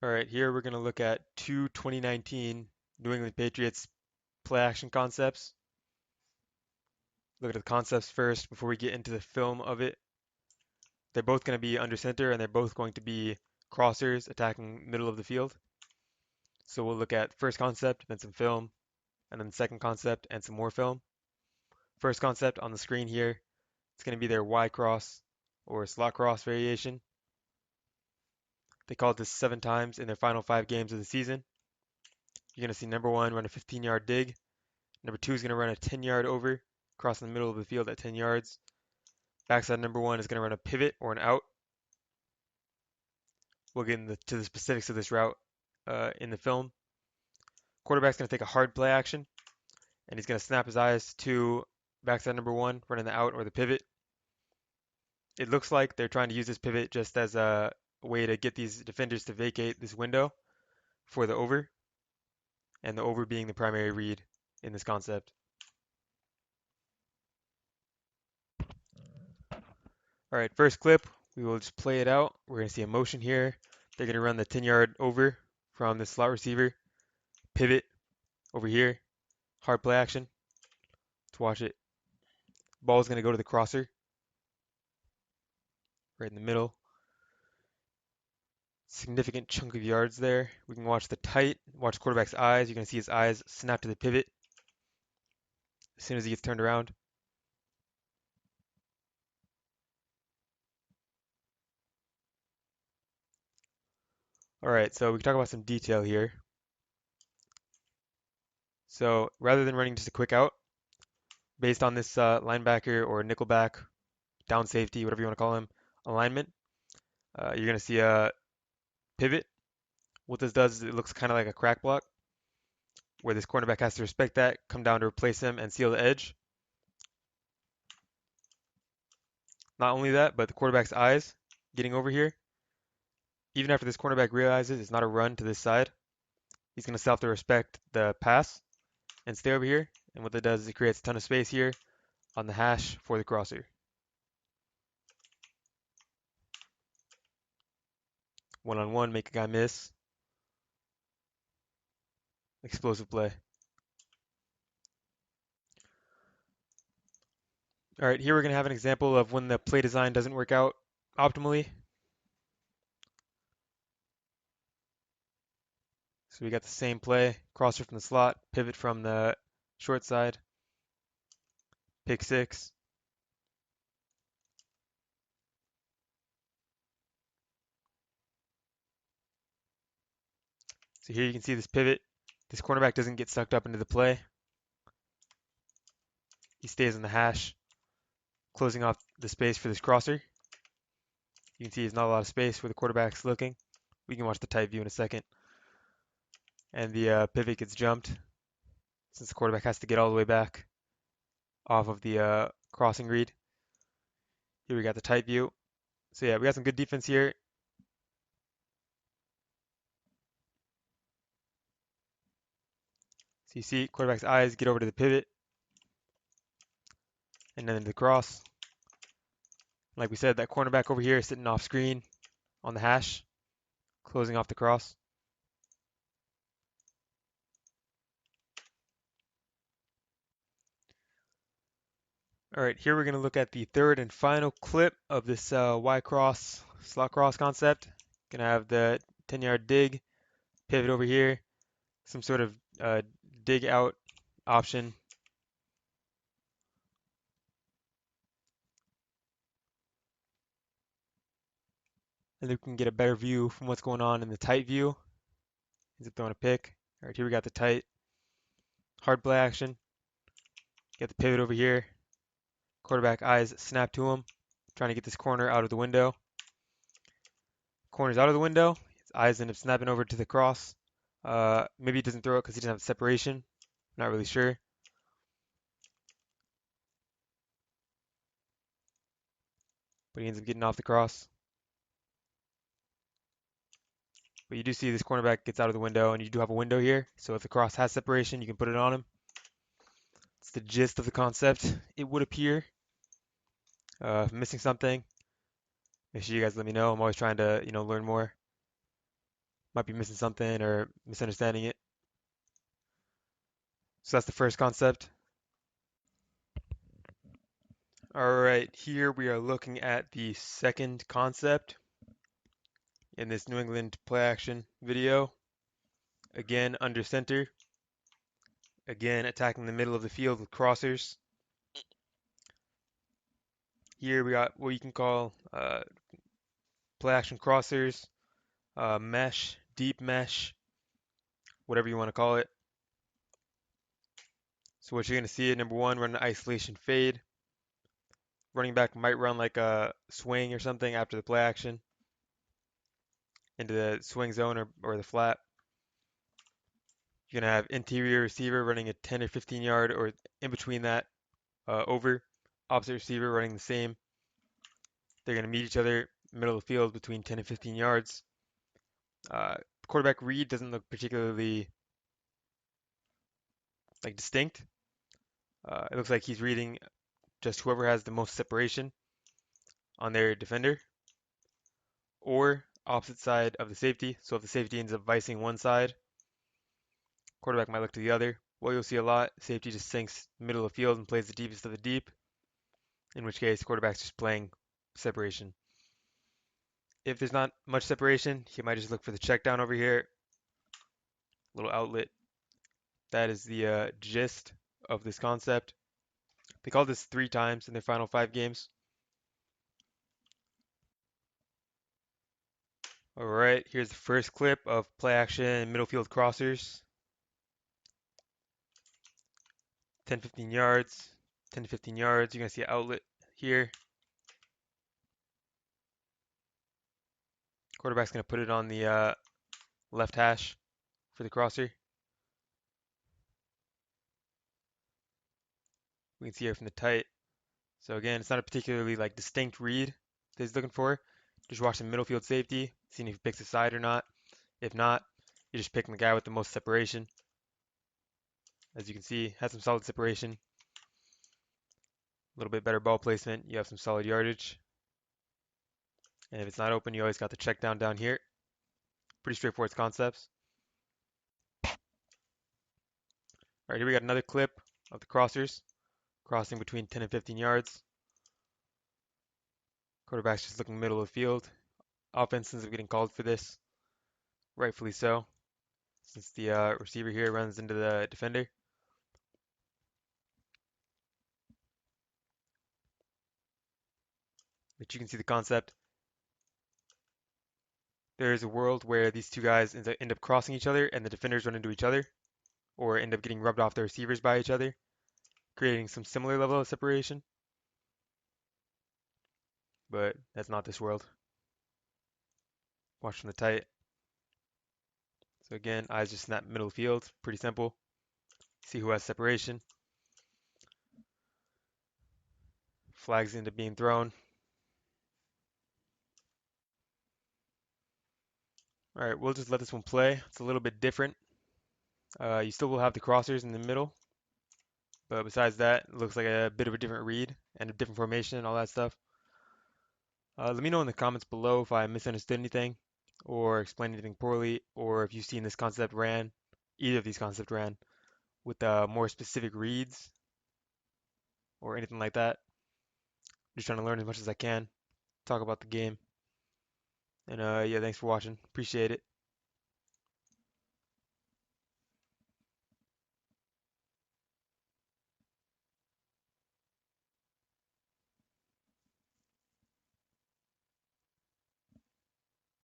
All right, here we're going to look at two 2019 New England Patriots play action concepts. Look at the concepts first before we get into the film of it. They're both going to be under center and they're both going to be crossers attacking middle of the field. So we'll look at first concept, then some film, and then second concept and some more film. First concept on the screen here, it's going to be their Y cross or slot cross variation. They called this 7 times in their final 5 games of the season. You're going to see number one run a 15-yard dig. Number two is going to run a 10-yard over, crossing the middle of the field at 10 yards. Backside number one is going to run a pivot or an out. We'll get into the specifics of this route in the film. Quarterback's going to take a hard play action, and he's going to snap his eyes to backside number one, running the out or the pivot. It looks like they're trying to use this pivot just as a way to get these defenders to vacate this window for the over, and the over being the primary read in this concept. All right, first clip, we will just play it out. We're going to see a motion here. They're going to run the 10-yard over from the slot receiver, pivot over here, hard play action. Let's watch it. Ball is going to go to the crosser, right in the middle. Significant chunk of yards there. We can watch the tight, watch quarterback's eyes. You're going to see his eyes snap to the pivot as soon as he gets turned around. All right, so we can talk about some detail here. So rather than running just a quick out, based on this linebacker or nickelback, down safety, whatever you want to call him, alignment, you're going to see a pivot. What this does is it looks kind of like a crack block, where this cornerback has to respect that, come down to replace him, and seal the edge. Not only that, but the quarterback's eyes getting over here. Even after this cornerback realizes it's not a run to this side, he's going to still have to respect the pass and stay over here. And what that does is it creates a ton of space here on the hash for the crosser. One-on-one, make a guy miss. Explosive play. All right, here we're going to have an example of when the play design doesn't work out optimally. So we got the same play, crosser from the slot, pivot from the short side, pick six. So here you can see this pivot. This cornerback doesn't get sucked up into the play. He stays in the hash, closing off the space for this crosser. You can see there's not a lot of space where the quarterback's looking. We can watch the tight view in a second. And the pivot gets jumped since the quarterback has to get all the way back off of the crossing read. Here we got the tight view. So yeah, we got some good defense here. So you see quarterback's eyes get over to the pivot and then the cross. Like we said, that cornerback over here is sitting off screen on the hash, closing off the cross. All right, here we're going to look at the third and final clip of this Y cross, slot cross concept. Going to have the 10-yard dig, pivot over here, some sort of dig out option. And then we can get a better view from what's going on in the tight view. Ends up throwing a pick. All right, here we got the tight, hard play action. Get the pivot over here. Quarterback eyes snap to him, trying to get this corner out of the window. Corner's out of the window. His eyes end up snapping over to the cross. Maybe he doesn't throw it because he doesn't have separation. Not really sure. But he ends up getting off the cross. But you do see this cornerback gets out of the window, and you do have a window here. So if the cross has separation, you can put it on him. It's the gist of the concept, it would appear. If I'm missing something, make sure you guys let me know. I'm always trying to, learn more. Might be missing something or misunderstanding it. So that's the first concept. All right, here we are looking at the second concept in this New England play action video. Again, under center. Again, attacking the middle of the field with crossers. Here we got what you can call play action crossers, mesh, deep mesh, whatever you want to call it. So what you're going to see, number one, run an isolation fade. Running back might run like a swing or something after the play action into the swing zone or the flat. You're going to have interior receiver running a 10 or 15 yard or in between that over. Opposite receiver running the same. They're going to meet each other middle of the field between 10 and 15 yards. Quarterback read doesn't look particularly like distinct. It looks like he's reading just whoever has the most separation on their defender or opposite side of the safety. So if the safety ends up vicing one side, quarterback might look to the other. What you'll see a lot, safety just sinks middle of the field and plays the deepest of the deep, in which case quarterback's just playing separation. If there's not much separation, he might just look for the check down over here, little outlet. That is the gist of this concept. They called this 3 times in their final 5 games. All right, here's the first clip of play action middle field crossers. 10, 15 yards, 10 to 15 yards. You're going to see an outlet here. Quarterback's going to put it on the left hash for the crosser. We can see here from the tight. So again, it's not a particularly like distinct read that he's looking for. Just watch the middle field safety, seeing if he picks a side or not. If not, you're just picking the guy with the most separation. As you can see, has some solid separation. A little bit better ball placement. You have some solid yardage. And if it's not open, you always got the check down here. Pretty straightforward concepts. All right, here we got another clip of the crossers crossing between 10 and 15 yards. Quarterback's just looking middle of the field. Offense ends up getting called for this, rightfully so, since the receiver here runs into the defender. But you can see the concept. There is a world where these two guys end up crossing each other and the defenders run into each other, or end up getting rubbed off the receivers by each other, creating some similar level of separation. But that's not this world. Watch from the tight. So again, eyes just in that middle field. Pretty simple. See who has separation. Flags end up being thrown. All right, we'll just let this one play. It's a little bit different. You still will have the crossers in the middle, but besides that, it looks like a bit of a different read and a different formation and all that stuff. Let me know in the comments below if I misunderstood anything or explained anything poorly, or if you've seen this concept ran, either of these concepts ran, with more specific reads or anything like that. Just trying to learn as much as I can, talk about the game. And yeah, thanks for watching. Appreciate it.